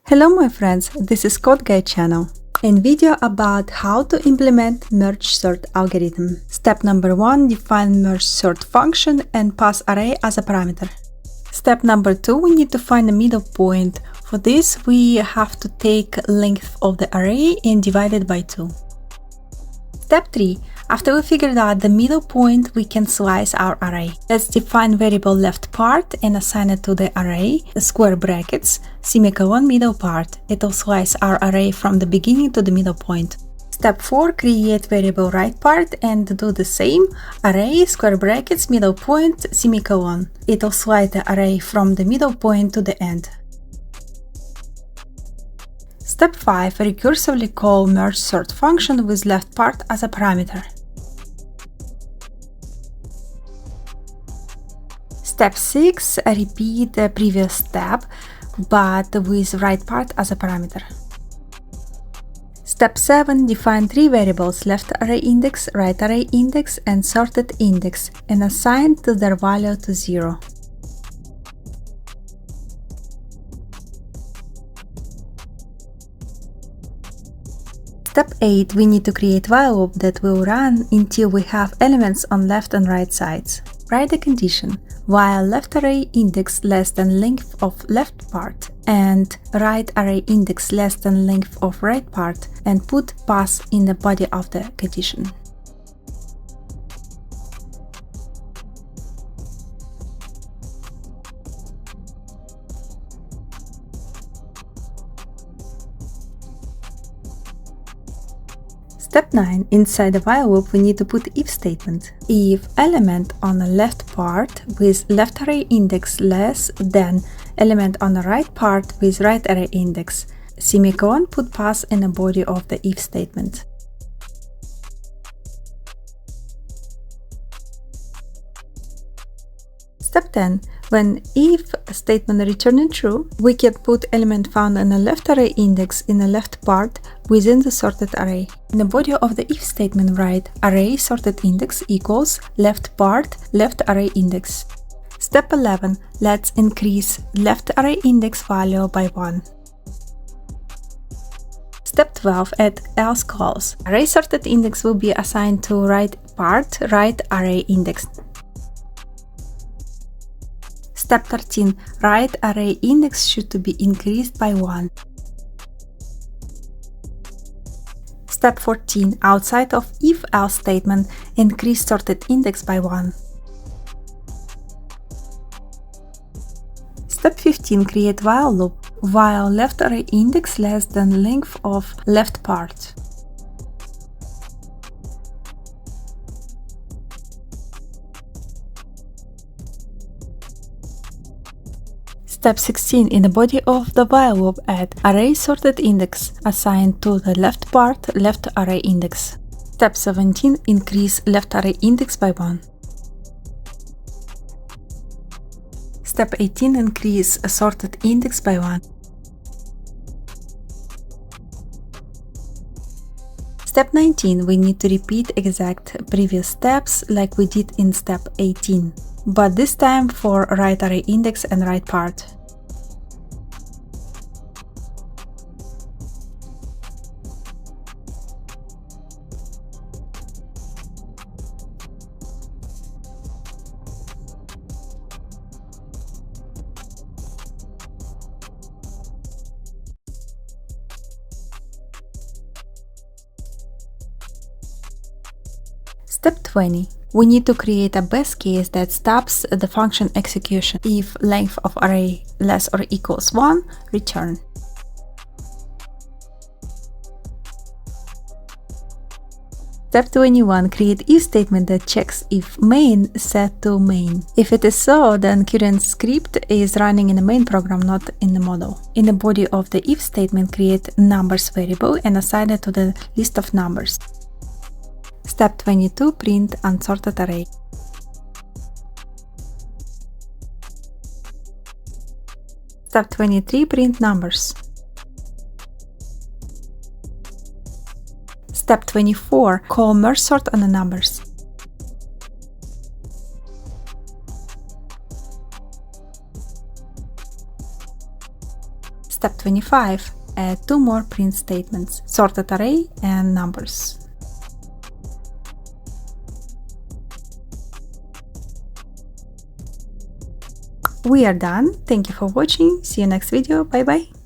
Hello my friends, this is Code Guide channel and video about how to implement merge sort algorithm. Step number 1, define merge sort function and pass array as a parameter. Step number 2, we need to find a middle point. For this, we have to take length of the array and divide it by 2. Step 3, after we figured out the middle point, we can slice our array. Let's define variable left part and assign it to the array, the square brackets, semicolon middle part. It will slice our array from the beginning to the middle point. Step 4, create variable right part and do the same, array, square brackets, middle point, semicolon. It will slice the array from the middle point to the end. Step 5, recursively call merge sort function with left part as a parameter. Step 6, repeat the previous step, but with right part as a parameter. Step 7, define 3 variables, left array index, right array index, and sorted index, and assign their value to 0. Step 8, we need to create while loop that will run until we have elements on left and right sides. Write the condition, while left array index less than length of left part and right array index less than length of right part, and put pass in the body of the condition. Step 9. Inside the while loop, we need to put if statement. If element on the left part with left array index less than element on the right part with right array index, semicolon, put pass in the body of the if statement. Step 10. When if statement returning true, we can put element found in the left array index in the left part within the sorted array. In the body of the if statement, write array sorted index equals left part left array index. Step 11. Let's increase left array index value by 1. Step 12. Add else clause. Array sorted index will be assigned to right part right array index. Step 13. Right array index should be increased by 1. Step 14. Outside of if-else statement, increase sorted index by 1. Step 15. Create while loop, while left array index less than length of left part. Step 16. In the body of the while loop, add array sorted index assigned to the left part left array index. Step 17. Increase left array index by 1. Step 18. Increase a sorted index by 1. Step 19. We need to repeat exact previous steps like we did in step 18, but this time for right array index and right part. Step 20. We need to create a best case that stops the function execution. If length of array less or equals 1, return. Step 21. Create if statement that checks if main is set to main. If it is so, then current script is running in the main program, not in the model. In the body of the if statement, create numbers variable and assign it to the list of numbers. Step 22. Print unsorted array. Step 23. Print numbers. Step 24. Call merge sort on the numbers. Step 25. Add two more print statements, sorted array and numbers. We are done. Thank you for watching. See you next video. Bye bye.